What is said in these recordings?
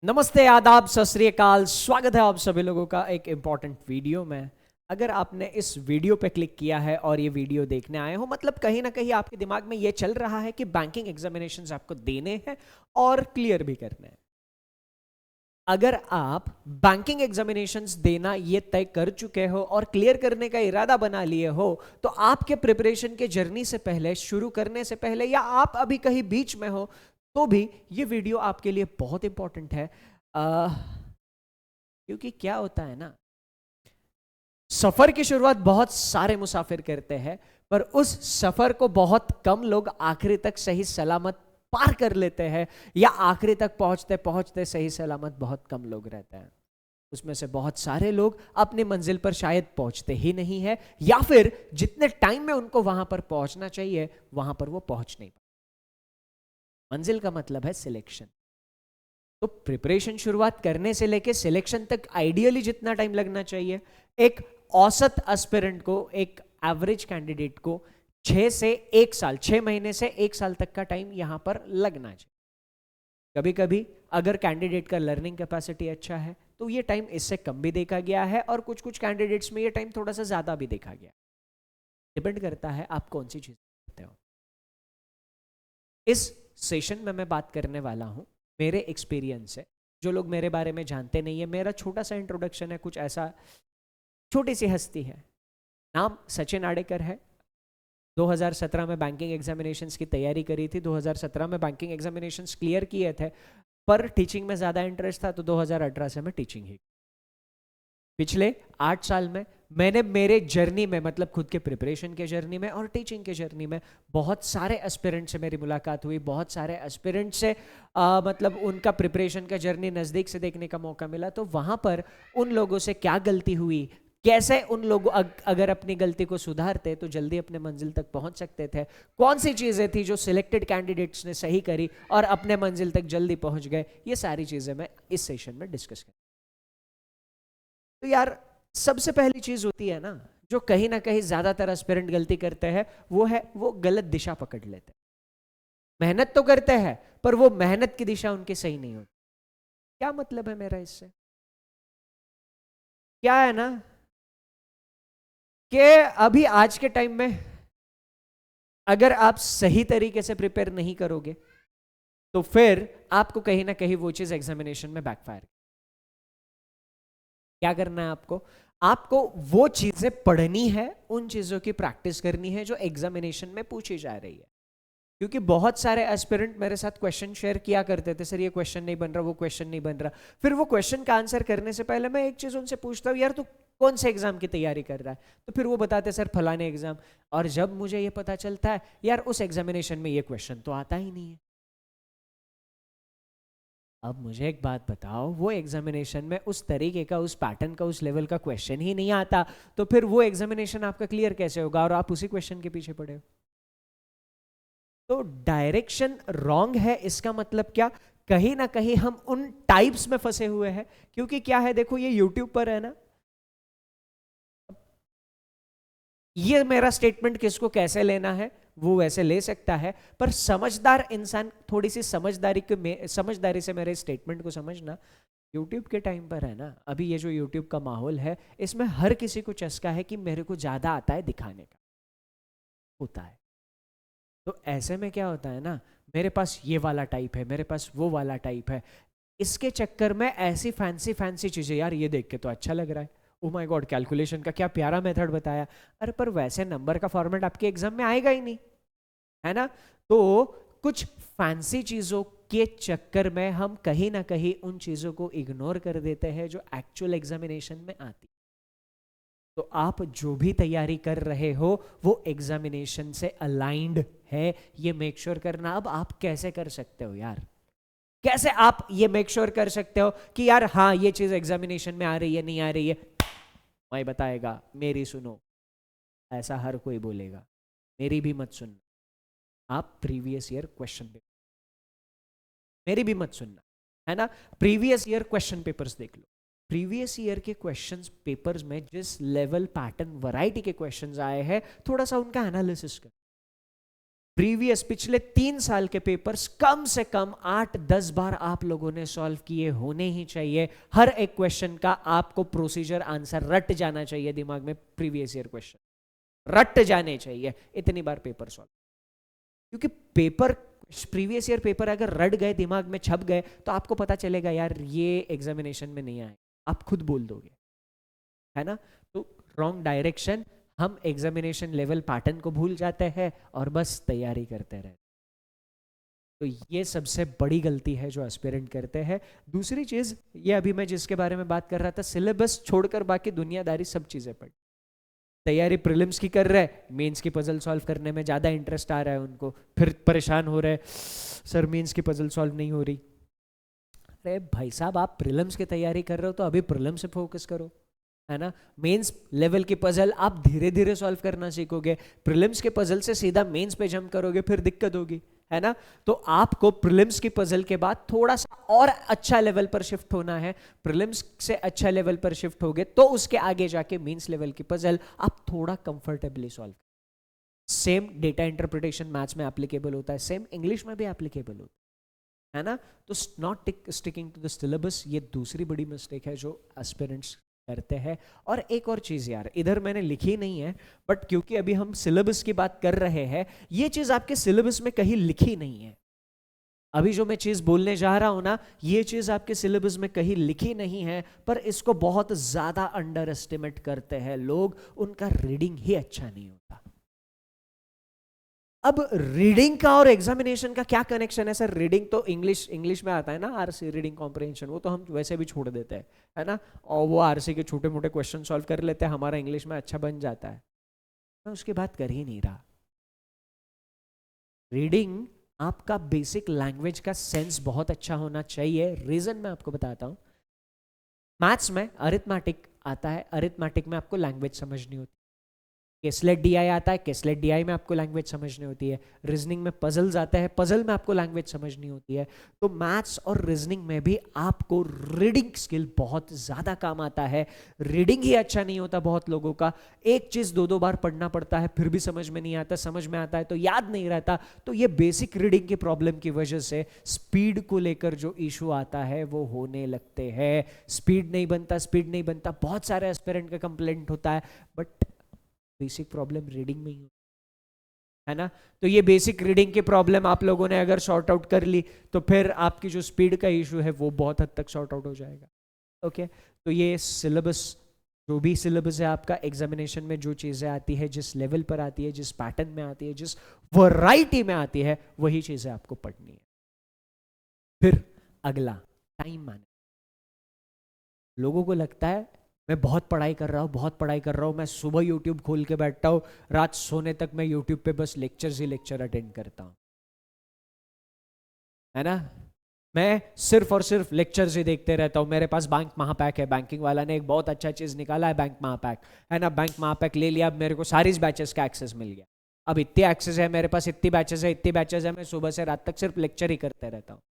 नमस्ते, आदाब, सत श्री अकाल। स्वागत है आप सभी लोगों का एक इम्पॉर्टेंट वीडियो में। अगर आपने इस वीडियो पे क्लिक किया है और ये वीडियो देखने आए हो, मतलब कहीं ना कहीं आपके दिमाग में ये चल रहा है कि बैंकिंग एग्जामिनेशंस आपको देने हैं और क्लियर भी करने हैं। अगर आप बैंकिंग एग्जामिनेशंस देना ये तय कर चुके हो और क्लियर करने का इरादा बना लिए हो, तो आपके प्रिपरेशन के जर्नी से पहले, शुरू करने से पहले, या आप अभी कहीं बीच में हो तो भी ये वीडियो आपके लिए बहुत इंपॉर्टेंट है। क्योंकि क्या होता है ना, सफर की शुरुआत बहुत सारे मुसाफिर करते हैं, पर उस सफर को बहुत कम लोग आखिरी तक सही सलामत पार कर लेते हैं, या आखिरी तक पहुंचते पहुंचते सही सलामत बहुत कम लोग रहते हैं। उसमें से बहुत सारे लोग अपनी मंजिल पर शायद पहुंचते ही नहीं है, या फिर जितने टाइम में उनको वहां पर पहुंचना चाहिए वहां पर वो पहुंच नहीं पाते। मंजिल का मतलब है सिलेक्शन। तो प्रिपरेशन शुरुआत करने से लेके सिलेक्शन तक आइडियली जितना टाइम लगना चाहिए, एक औसत एस्पिरेंट को, एक एवरेज कैंडिडेट को 6 से 1 साल, 6 महीने से 1 साल तक का टाइम यहां पर लगना चाहिए। कभी कभी अगर कैंडिडेट का लर्निंग कैपेसिटी अच्छा है तो ये टाइम इससे कम भी देखा गया है, और कुछ कुछ कैंडिडेट्स में ये टाइम थोड़ा सा ज्यादा भी देखा गया। डिपेंड करता है आप कौन सी चीज करते हो। इस सेशन में मैं बात करने वाला हूं मेरे एक्सपीरियंस से। जो लोग मेरे बारे में जानते नहीं है, मेरा छोटा सा इंट्रोडक्शन है, कुछ ऐसा। छोटी सी हस्ती है, नाम सचिन आडेकर है। 2017 में बैंकिंग एग्जामिनेशंस की तैयारी करी थी, 2017 में बैंकिंग एग्जामिनेशंस क्लियर किए थे, पर टीचिंग में ज़्यादा इंटरेस्ट था तो 2018 से मैं टीचिंग ही। पिछले 8 साल में मैंने मेरे जर्नी में, मतलब खुद के प्रिपरेशन के जर्नी में और टीचिंग के जर्नी में, बहुत सारे एस्पिरेंट से मेरी मुलाकात हुई, बहुत सारे एस्पिरेंट से मतलब उनका प्रिपरेशन का जर्नी नज़दीक से देखने का मौका मिला। तो वहाँ पर उन लोगों से क्या गलती हुई, कैसे उन लोगों अगर अपनी गलती को सुधारते तो जल्दी अपने मंजिल तक पहुंच सकते थे, कौन सी चीज़ें थी जो सिलेक्टेड कैंडिडेट्स ने सही करी और अपने मंजिल तक जल्दी पहुंच गए, ये सारी चीज़ें मैं इस सेशन में डिस्कस करूँ। तो यार, सबसे पहली चीज होती है ना, जो कहीं ना कहीं ज्यादातर एस्पिरेंट गलती करते हैं, वो है वो गलत दिशा पकड़ लेते हैं। मेहनत तो करते हैं पर वो मेहनत की दिशा उनकी सही नहीं होती। क्या मतलब है मेरा इससे? क्या है ना कि अभी आज के टाइम में अगर आप सही तरीके से प्रिपेयर नहीं करोगे तो फिर आपको कहीं ना कहीं वो चीज एग्जामिनेशन में बैकफायर। क्या करना है आपको? आपको वो चीजें पढ़नी है, उन चीजों की प्रैक्टिस करनी है जो एग्जामिनेशन में पूछी जा रही है। क्योंकि बहुत सारे एस्पिरेंट मेरे साथ क्वेश्चन शेयर किया करते थे, सर ये क्वेश्चन नहीं बन रहा, वो क्वेश्चन नहीं बन रहा। फिर वो क्वेश्चन का आंसर करने से पहले मैं एक चीज उनसे पूछता हूँ, यार तू कौन से एग्जाम की तैयारी कर रहा है? तो फिर वो बताते सर फलाने एग्जाम। और जब मुझे ये पता चलता है यार उस एग्जामिनेशन में ये क्वेश्चन तो आता ही नहीं है। अब मुझे एक बात बताओ, वो एग्जामिनेशन में उस तरीके का, उस पैटर्न का, उस लेवल का क्वेश्चन ही नहीं आता, तो फिर वो एग्जामिनेशन आपका क्लियर कैसे होगा और आप उसी क्वेश्चन के पीछे पड़े हो? तो डायरेक्शन रॉन्ग है, इसका मतलब क्या? कहीं ना कहीं हम उन टाइप्स में फंसे हुए हैं। क्योंकि क्या है, देखो ये यूट्यूब पर है ना, ये मेरा स्टेटमेंट किसको कैसे लेना है वो वैसे ले सकता है, पर समझदार इंसान थोड़ी सी समझदारी से मेरे स्टेटमेंट को समझना। यूट्यूब के टाइम पर है ना, अभी ये जो यूट्यूब का माहौल है, इसमें हर किसी को चस्का है कि मेरे को ज्यादा आता है दिखाने का होता है। तो ऐसे में क्या होता है ना, मेरे पास ये वाला टाइप है, मेरे पास वो वाला टाइप है, इसके चक्कर में ऐसी फैंसी फैंसी चीजें, यार ये देख के तो अच्छा लग रहा है, ओ माय गॉड कैलकुलेशन का क्या प्यारा मेथड बताया। अरे पर वैसे नंबर का फॉर्मेट आपके एग्जाम में आएगा ही नहीं, है ना? तो कुछ फैंसी चीजों के चक्कर में हम कहीं ना कहीं उन चीजों को इग्नोर कर देते हैं जो एक्चुअल एग्जामिनेशन में आती। तो आप जो भी तैयारी कर रहे हो वो एग्जामिनेशन से अलाइंड है, ये मेक श्योर करना। अब आप कैसे कर सकते हो यार, कैसे आप ये मेक श्योर कर सकते हो कि यार हाँ ये चीज एग्जामिनेशन में आ रही है, नहीं आ रही है? मैं बताएगा, मेरी सुनो। ऐसा हर कोई बोलेगा, मेरी भी मत सुनना। आप प्रीवियस ईयर क्वेश्चन पेपर, मेरी भी मत सुनना, है ना? प्रीवियस ईयर क्वेश्चन पेपर्स देख लो। प्रीवियस ईयर के क्वेश्चंस पेपर्स में जिस लेवल, पैटर्न, वैरायटी के क्वेश्चंस आए हैं, थोड़ा सा उनका एनालिसिस कर। प्रीवियस पिछले 3 साल के पेपर्स कम से कम 8-10 बार आप लोगों ने सॉल्व किए होने ही चाहिए। हर एक क्वेश्चन का आपको प्रोसीजर आंसर रट जाना चाहिए दिमाग में, प्रीवियस ईयर क्वेश्चन रट जाने चाहिए इतनी बार पेपर सॉल्व। क्योंकि पेपर, प्रीवियस ईयर पेपर अगर रट गए, दिमाग में छप गए, तो आपको पता चलेगा यार ये एग्जामिनेशन में नहीं आए, आप खुद बोल दोगे, है ना। तो रॉन्ग डायरेक्शन, हम एग्जामिनेशन लेवल पैटर्न को भूल जाते हैं और बस तैयारी करते रहते। तो ये सबसे बड़ी गलती है जो एस्पिरेंट करते हैं। दूसरी चीज, ये अभी मैं जिसके बारे में बात कर रहा था, सिलेबस छोड़कर बाकी दुनियादारी सब चीजें पढ़, तैयारी प्रीलिम्स की कर रहे हैं, मेंस की पजल सॉल्व करने में ज्यादा इंटरेस्ट आ रहा है उनको, फिर परेशान हो रहे सर मेंस की पजल सॉल्व नहीं हो रही। अरे भाई साहब, आप प्रीलिम्स की तैयारी कर रहे हो तो अभी प्रीलिम्स से फोकस करो, है ना। मेंस लेवल की पजल आप धीरे धीरे सॉल्व करना सीखोगे, प्रीलिम्स के पजल से सीधा मेंस पे जंप करोगे फिर दिक्कत होगी, है ना। तो आपको प्रीलिम्स की पजल के बाद थोड़ा सा और अच्छा लेवल पर शिफ्ट होना है। प्रीलिम्स से अच्छा लेवल पर शिफ्ट होगे तो उसके आगे जाके मेंस लेवल की पजल आप थोड़ा comfortably solve. Same data interpretation maths में एप्लीकेबल होता है, सेम इंग्लिश में भी एप्लीकेबल होता है ना। तो not sticking to the syllabus, ये दूसरी बड़ी मिस्टेक है जो एस्पिरेंट्स करते हैं। और एक और चीज यार, इधर मैंने लिखी नहीं है, बट क्योंकि अभी हम सिलेबस की बात कर रहे हैं, ये चीज आपके सिलेबस में कहीं लिखी नहीं है। अभी जो मैं चीज बोलने जा रहा हूं ना, ये चीज आपके सिलेबस में कहीं लिखी नहीं है, पर इसको बहुत ज्यादा अंडर एस्टिमेट करते हैं लोग, उनका रीडिंग ही अच्छा नहीं होता। अब रीडिंग का और एग्जामिनेशन का क्या कनेक्शन है सर? रीडिंग तो इंग्लिश में आता है ना, आरसी रीडिंग कॉम्प्रिहेंशन, वो तो हम वैसे भी छोड़ देते हैं, है ना। और वो आरसी के छोटे मोटे क्वेश्चन सॉल्व कर लेते हैं, हमारा इंग्लिश में अच्छा बन जाता है। मैं उसकी बात कर ही नहीं रहा। रीडिंग आपका बेसिक लैंग्वेज का सेंस बहुत अच्छा होना चाहिए। रीजन मैं आपको बताता हूं। मैथ्स में अरिथमेटिक आता है, अरिथमेटिक में आपको लैंग्वेज समझनी होती है। केसलेट डीआई आता है, केसलेट डीआई में आपको लैंग्वेज समझनी होती है। रीजनिंग में पजल्स आता है, पजल में आपको लैंग्वेज समझनी होती है। तो मैथ्स और रीजनिंग में भी आपको रीडिंग स्किल बहुत ज्यादा काम आता है। रीडिंग ही अच्छा नहीं होता बहुत लोगों का, एक चीज 2-2 बार पढ़ना पड़ता है फिर भी समझ में नहीं आता, समझ में आता है तो याद नहीं रहता। तो ये बेसिक रीडिंग की प्रॉब्लम की वजह से स्पीड को लेकर जो इशू आता है वो होने लगते हैं। स्पीड नहीं बनता, स्पीड नहीं बनता, बहुत सारे एस्पिरेंट का कंप्लेंट होता है, बट बेसिक प्रॉब्लम रीडिंग में ही है ना। तो ये बेसिक रीडिंग की प्रॉब्लम आप लोगों ने अगर सॉर्ट आउट कर ली तो फिर आपकी जो स्पीड का इशू है वो बहुत हद तक सॉर्ट आउट हो जाएगा। ओके, तो ये सिलेबस, जो भी सिलेबस है आपका, एग्जामिनेशन में जो चीजें आती है, जिस लेवल पर आती है, जिस पैटर्न में आती है, जिस वैरायटी में आती है, वही चीजें आपको पढ़नी है। फिर अगला, टाइम मैनेजमेंट। लोगों को लगता है मैं बहुत पढ़ाई कर रहा हूँ, बहुत पढ़ाई कर रहा हूँ, मैं सुबह यूट्यूब खोल के बैठता हूँ, रात सोने तक मैं यूट्यूब पे बस लेक्चर्स ही लेक्चर अटेंड करता हूँ, है ना। मैं सिर्फ और सिर्फ लेक्चर्स ही देखते रहता हूँ। मेरे पास बैंक महापैक है, बैंकिंग वाला ने एक बहुत अच्छा चीज निकाला है, बैंक महापैक, है ना। बैंक महापैक ले लिया, अब मेरे को सारी बैचेस का एक्सेस मिल गया। अब इतने एक्सेस है मेरे पास, इतनी बैचेस है, इतनी बैचेस है, मैं सुबह से रात तक सिर्फ लेक्चर ही करते रहता हूँ।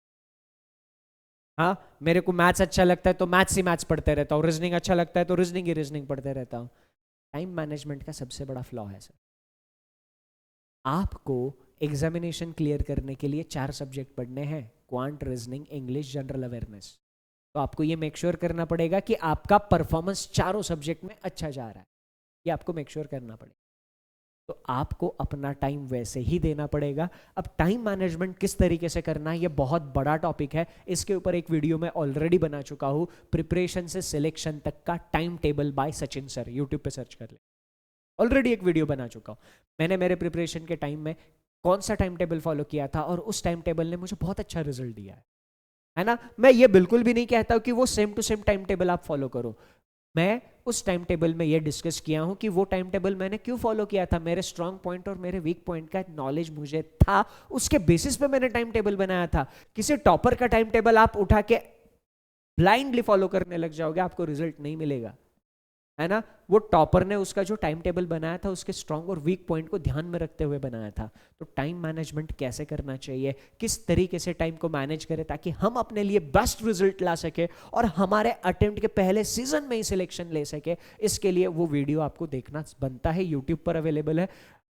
हाँ, मेरे को मैथ्स अच्छा लगता है तो मैथ्स ही मैथ्स पढ़ते रहता हूँ, रीजनिंग अच्छा लगता है तो रीजनिंग ही रीजनिंग पढ़ते रहता हूँ। टाइम मैनेजमेंट का सबसे बड़ा फ्लॉ है सर। आपको एग्जामिनेशन क्लियर करने के लिए 4 सब्जेक्ट पढ़ने हैं, quant, reasoning, English, general awareness. तो आपको ये मेक श्योर करना पड़ेगा कि आपका परफॉर्मेंस चारों सब्जेक्ट में अच्छा जा रहा है, ये आपको मेक श्योर करना पड़ेगा। तो आपको अपना टाइम वैसे ही देना पड़ेगा। अब टाइम मैनेजमेंट किस तरीके से करना है, ये बहुत बड़ा टॉपिक है, इसके ऊपर एक वीडियो मैं ऑलरेडी बना चुका हूं, प्रिपरेशन से सिलेक्शन तक का time table by Sachin sir, YouTube पे सर्च कर ले, ऑलरेडी एक वीडियो बना चुका हूं। मैंने मेरे प्रिपरेशन के टाइम में कौन सा टाइम टेबल फॉलो किया था और उस टाइम टेबल ने मुझे बहुत अच्छा रिजल्ट दिया है ना। मैं ये बिल्कुल भी नहीं कहता कि वो same to same time table आप फॉलो करो। मैं उस टाइम टेबल में ये डिस्कस किया हूं कि वो टाइम टेबल मैंने क्यों फॉलो किया था, मेरे स्ट्रांग पॉइंट और मेरे वीक पॉइंट का नॉलेज मुझे था, उसके बेसिस पे मैंने टाइम टेबल बनाया था। किसी टॉपर का टाइम टेबल आप उठा के ब्लाइंडली फॉलो करने लग जाओगे, आपको रिजल्ट नहीं मिलेगा, है ना। वो टॉपर ने उसका जो टाइम टेबल बनाया था उसके स्ट्रांग और वीक पॉइंट को ध्यान में रखते हुए बनाया था। तो टाइम मैनेजमेंट कैसे करना चाहिए, किस तरीके से टाइम को मैनेज करें ताकि हम अपने लिए बेस्ट रिजल्ट ला सके और हमारे अटेम्प्ट के पहले सीजन में ही सिलेक्शन ले सके, इसके लिए वो वीडियो आपको देखना बनता है, यूट्यूब पर अवेलेबल है।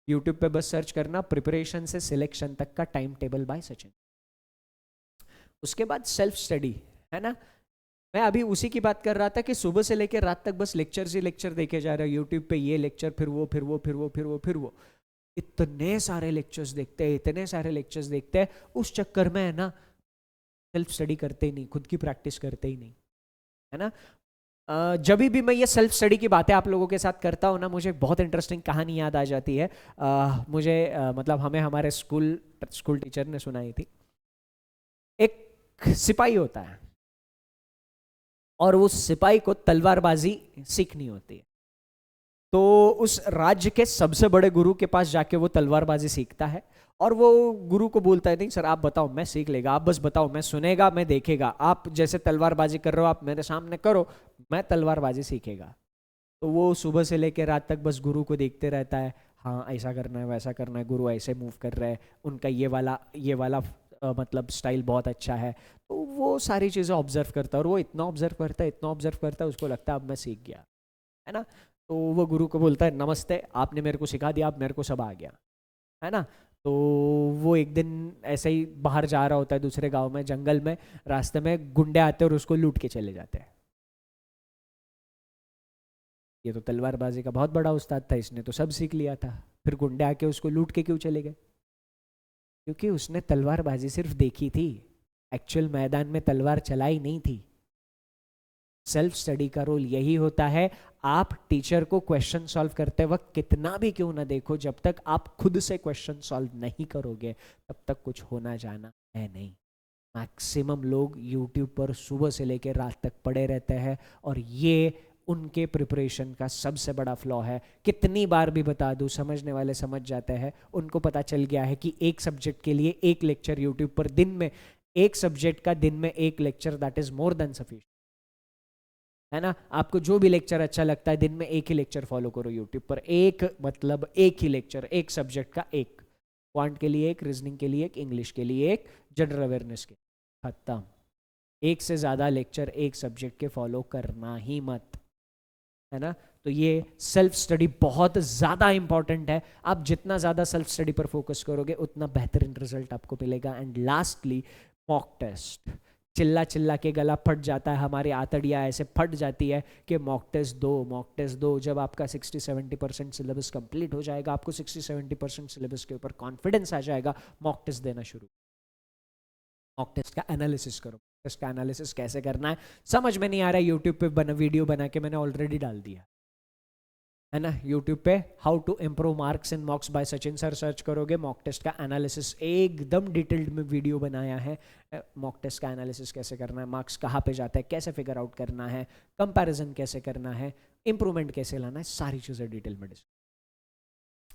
यूट्यूब पे बस सर्च करना प्रिपरेशन से सिलेक्शन तक का टाइम टेबल बाय सचिन। उसके बाद सेल्फ स्टडी, है ना। मैं अभी उसी की बात कर रहा था कि सुबह से लेकर रात तक बस लेक्चर ही लेक्चर देखे जा रहे हो यूट्यूब पे, ये लेक्चर फिर वो फिर वो फिर वो फिर वो फिर वो, इतने सारे लेक्चर्स देखते हैं, इतने सारे लेक्चर्स देखते हैं, उस चक्कर में है ना सेल्फ स्टडी करते ही नहीं, खुद की प्रैक्टिस करते ही नहीं, है ना। जब भी मैं ये सेल्फ स्टडी की बातें आप लोगों के साथ करता हूँ ना, मुझे बहुत इंटरेस्टिंग कहानी याद आ जाती है। मुझे मतलब हमें हमारे स्कूल टीचर ने सुनाई थी। एक सिपाही होता है और उस सिपाही को तलवारबाजी सीखनी होती है, तो उस राज्य के सबसे बड़े गुरु के पास जाके वो तलवारबाजी सीखता है और वो गुरु को बोलता है, नहीं सर आप बताओ, मैं सीख लेगा, आप बस बताओ, मैं सुनेगा, मैं देखेगा, आप जैसे तलवारबाजी कर रहे हो आप मेरे सामने करो, मैं तलवारबाजी सीखेगा। तो वो सुबह से लेकर रात तक बस गुरु को देखते रहता है, हाँ ऐसा करना है वैसा करना है, गुरु ऐसे मूव कर रहे हैं, उनका ये वाला मतलब स्टाइल बहुत अच्छा है। तो वो सारी चीज़ें ऑब्जर्व करता है और वो इतना ऑब्जर्व करता है, इतना ऑब्जर्व करता है, उसको लगता है अब मैं सीख गया, है ना। तो वो गुरु को बोलता है, नमस्ते, आपने मेरे को सिखा दिया, अब मेरे को सब आ गया, है ना। तो वो एक दिन ऐसे ही बाहर जा रहा होता है दूसरे गांव में, जंगल में, रास्ते में गुंडे आते हैं और उसको लूट के चले जाते हैं। ये तो तलवारबाजी का बहुत बड़ा उस्ताद था, इसने तो सब सीख लिया था, फिर गुंडे आके उसको लूट के क्यों चले गए? क्योंकि उसने तलवारबाजी सिर्फ देखी थी, एक्चुअल मैदान में तलवार चलाई नहीं थी। सेल्फ स्टडी का रोल यही होता है, आप टीचर को क्वेश्चन सॉल्व करते वक्त कितना भी क्यों ना देखो, जब तक आप खुद से क्वेश्चन सॉल्व नहीं करोगे तब तक कुछ होना जाना है नहीं। मैक्सिमम लोग यूट्यूब पर सुबह से लेकर रात तक पड़े रहते हैं और ये उनके प्रिपरेशन का सबसे बड़ा फ्लॉ है। कितनी बार भी बता दूं, समझने वाले समझ जाते हैं, उनको पता चल गया है कि एक सब्जेक्ट के लिए एक लेक्चर यूट्यूब पर दिन में, एक सब्जेक्ट का दिन में एक lecture, that is more than sufficient, है ना। आपको जो भी लेक्चर अच्छा लगता है दिन में एक ही लेक्चर फॉलो करो यूट्यूब पर, एक मतलब एक ही लेक्चर, एक सब्जेक्ट का एक, क्वांट के लिए एक, रीजनिंग के लिए एक, इंग्लिश के लिए एक, जनरल अवेयरनेस के, खत्म। एक से ज़्यादा लेक्चर एक सब्जेक्ट के फॉलो करना ही मत, है ना। तो ये सेल्फ स्टडी बहुत ज़्यादा इंपॉर्टेंट है। आप जितना ज़्यादा सेल्फ स्टडी पर फोकस करोगे उतना बेहतरीन रिजल्ट आपको मिलेगा। एंड लास्टली मॉक टेस्ट, चिल्ला चिल्ला के गला फट जाता है, हमारी आतड़ियाँ ऐसे फट जाती है कि मॉक टेस्ट दो, मॉक टेस्ट दो। जब आपका 60-70% सिलेबस कंप्लीट हो जाएगा, आपको 60-70% सिलेबस के ऊपर कॉन्फिडेंस आ जाएगा, मॉक टेस्ट देना शुरू। मॉक टेस्ट का एनालिसिस करो। टेस्ट का एनालिसिस कैसे करना है समझ में नहीं आ रहा है, यूट्यूब पे वीडियो बना के मैंने ऑलरेडी डाल दिया, है ना। यूट्यूब पे how to improve marks in mocks by Sachin sir search करोगे, मॉक टेस्ट का एनालिसिस एकदम डिटेल्ड में वीडियो बनाया है। मॉक टेस्ट का एनालिसिस कैसे करना है, मार्क्स कहाँ पे जाता है, कैसे फिगर आउट करना है, कंपैरिजन कैसे करना है, इंप्रूवमेंट कैसे लाना है, सारी चीज़ें डिटेल में डिस्कस।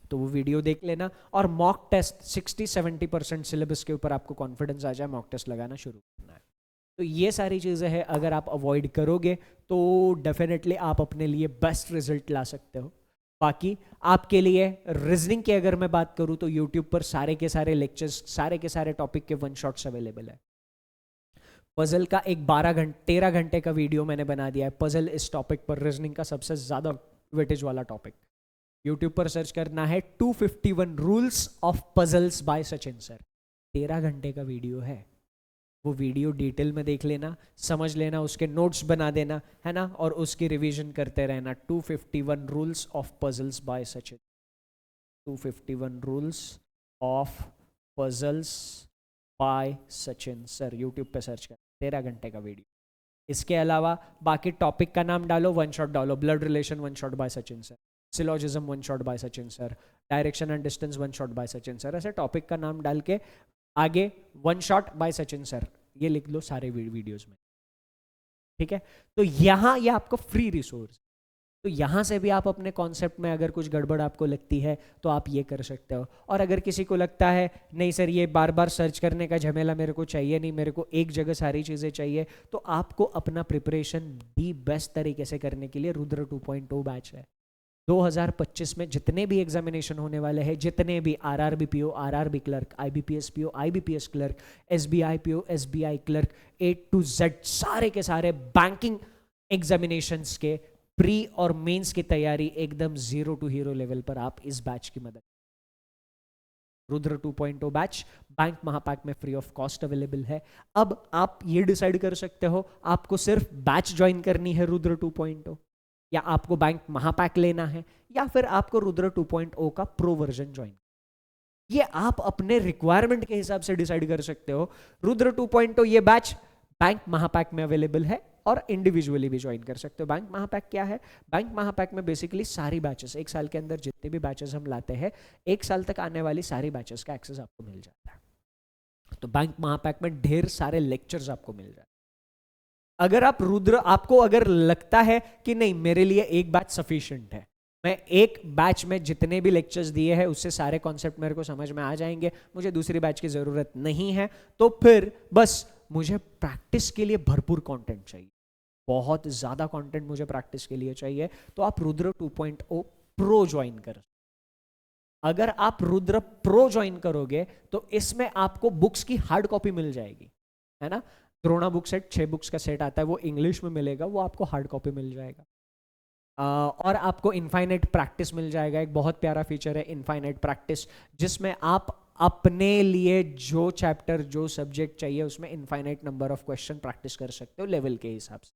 तो वो वीडियो देख लेना। और मॉक टेस्ट 60-70% सिलेबस के ऊपर आपको कॉन्फिडेंस आ जाए, मॉक टेस्ट लगाना शुरू करना है। तो ये सारी चीज़ें हैं, अगर आप अवॉइड करोगे तो डेफिनेटली आप अपने लिए बेस्ट रिजल्ट ला सकते हो। बाकी आपके लिए रीजनिंग की अगर मैं बात करूं तो यूट्यूब पर सारे के सारे लेक्चर्स, सारे के सारे टॉपिक के वन शॉट्स अवेलेबल है। पजल का एक 13 घंटे का वीडियो मैंने बना दिया है। पजल इस टॉपिक पर, रीजनिंग का सबसे ज़्यादा वेटेज वाला टॉपिक। यूट्यूब पर सर्च करना है 251 rules of puzzles by Sachin sir, 13 घंटे का वीडियो है। वो वीडियो डिटेल में देख लेना, समझ लेना, उसके नोट्स बना देना, है ना, और उसकी रिवीजन करते रहना। 251 rules of puzzles by Sachin, 251 rules of puzzles by Sachin sir, YouTube पे सर्च कर, 13 घंटे का वीडियो। इसके अलावा बाकी टॉपिक का नाम डालो, वन शॉट डालो, blood relation one shot bye Sachin sir, syllogism one shot bye Sachin sir, direction and distance one shot bye Sachin sir, ऐसे टॉपिक का नाम डाल के आगे one shot bye Sachin sir ये लिख लो सारे वीडियोस में, ठीक है। तो यहाँ ये आपको फ्री रिसोर्स, तो यहाँ से भी आप अपने कॉन्सेप्ट में अगर कुछ गड़बड़ आपको लगती है तो आप ये कर सकते हो। और अगर किसी को लगता है नहीं सर ये बार बार सर्च करने का झमेला मेरे को चाहिए नहीं, मेरे को एक जगह सारी चीज़ें चाहिए, तो आपको अपना प्रिपरेशन दी बेस्ट तरीके से करने के लिए रुद्र 2.0 बैच है। 2025 में जितने भी एग्जामिनेशन होने वाले हैं, जितने भी RRB PO, RRB clerk, IBPS PO, IBPS clerk, SBI PO, SBI clerk, A to Z सारे के सारे बैंकिंग एग्जामिनेशंस के प्री और मेंस की तैयारी एकदम 0 to हीरो लेवल पर आप इस बैच की मदद रुद्र 2.0 बैच बैंक महापैक में फ्री ऑफ कॉस्ट अवेलेबल है। अब आप ये डिसाइड कर सकते हो आपको सिर्फ बैच ज्वाइन करनी है रुद्र 2.0, या आपको बैंक महापैक लेना है, या फिर आपको रुद्र 2.0 का प्रो वर्जन ज्वाइन। ये आप अपने रिक्वायरमेंट के हिसाब से डिसाइड कर सकते हो। रुद्र 2.0 ये बैच बैंक महापैक में अवेलेबल है और इंडिविजुअली भी ज्वाइन कर सकते हो। बैंक महापैक क्या है? बैंक महापैक में बेसिकली सारी बैचेस, एक साल के अंदर जितने भी बैचेस हम लाते हैं, एक साल तक आने वाली सारी बैचेस का एक्सेस आपको मिल जाता है। तो बैंक महापैक में ढेर सारे लेक्चर्स आपको मिल जाते हैं। अगर आप रुद्र, आपको अगर लगता है कि नहीं मेरे लिए एक बैच सफिशिएंट है, मैं एक बैच में जितने भी लेक्चर्स दिए हैं उससे सारे कॉन्सेप्ट मेरे को समझ में आ जाएंगे, मुझे दूसरी बैच की जरूरत नहीं है, तो फिर बस मुझे प्रैक्टिस के लिए भरपूर कंटेंट चाहिए, बहुत ज्यादा कंटेंट मुझे प्रैक्टिस के लिए चाहिए, तो आप रुद्र 2.0 प्रो ज्वाइन कर। अगर आप रुद्र प्रो ज्वाइन करोगे तो इसमें आपको बुक्स की हार्ड कॉपी मिल जाएगी, है ना। द्रोणा बुक सेट 6 बुक्स का सेट आता है, वो इंग्लिश में मिलेगा, वो आपको हार्ड कॉपी मिल जाएगा। और आपको इनफाइनाइट प्रैक्टिस मिल जाएगा। एक बहुत प्यारा फीचर है इनफाइनाइट प्रैक्टिस, जिसमें आप अपने लिए जो चैप्टर, जो सब्जेक्ट चाहिए उसमें infinite number of question practice कर सकते हो लेवल के हिसाब से।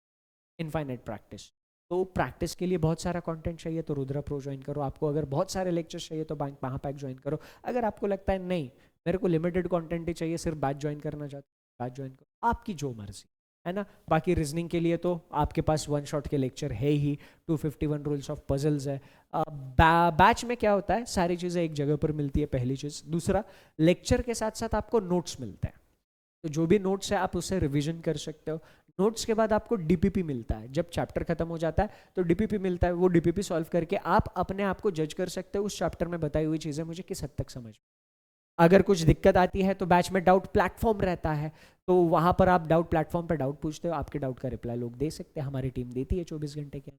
इनफाइनाइट प्रैक्टिस, तो प्रैक्टिस के लिए बहुत सारा कंटेंट चाहिए तो रुद्र प्रो ज्वाइन करो। आपको अगर बहुत सारे लेक्चर्स चाहिए तो बैंक महापैक ज्वाइन करो। अगर आपको लगता है नहीं मेरे को लिमिटेड कंटेंट ही चाहिए, सिर्फ बैच ज्वाइन करना चाहते हो, बैच ज्वाइन करो, आपकी जो मर्जी, है ना। बाकी रीजनिंग के लिए तो आपके पास वन शॉट के लेक्चर है ही, 251 रूल्स ऑफ पजल्स है। बैच में क्या होता है, सारी चीज़ें एक जगह पर मिलती है, पहली चीज़। दूसरा, लेक्चर के साथ साथ आपको नोट्स मिलते हैं, तो जो भी नोट्स है आप उससे रिवीजन कर सकते हो। नोट्स के बाद आपको डीपीपी मिलता है, जब चैप्टर खत्म हो जाता है तो डीपीपी मिलता है। वो डीपीपी सॉल्व करके आप अपने आप को जज कर सकते हो उस चैप्टर में बताई हुई चीज़ें मुझे किस हद तक समझ। अगर कुछ दिक्कत आती है तो बैच में डाउट प्लेटफॉर्म रहता है, तो वहां पर आप डाउट प्लेटफॉर्म पर डाउट पूछते हो, आपके डाउट का रिप्लाई लोग दे सकते हैं, हमारी टीम देती है 24 घंटे के,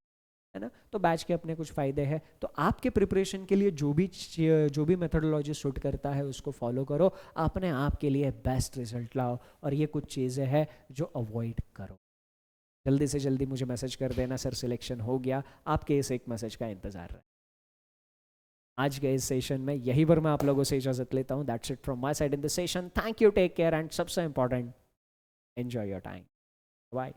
है ना। तो बैच के अपने कुछ फायदे हैं। तो आपके प्रिपरेशन के लिए जो भी मेथोडोलॉजी सूट करता है उसको फॉलो करो, अपने आप के लिए बेस्ट रिजल्ट लाओ। और ये कुछ चीज़ें हैं जो अवॉइड करो। जल्दी से जल्दी मुझे मैसेज कर देना सर सिलेक्शन हो गया, आपके इस एक मैसेज का इंतजार रहे। आज के इस सेशन में यही पर मैं आप लोगों से इजाजत लेता हूँ। That's it from my side in the session. Thank you, take care, and सबसे important, enjoy your time. Bye.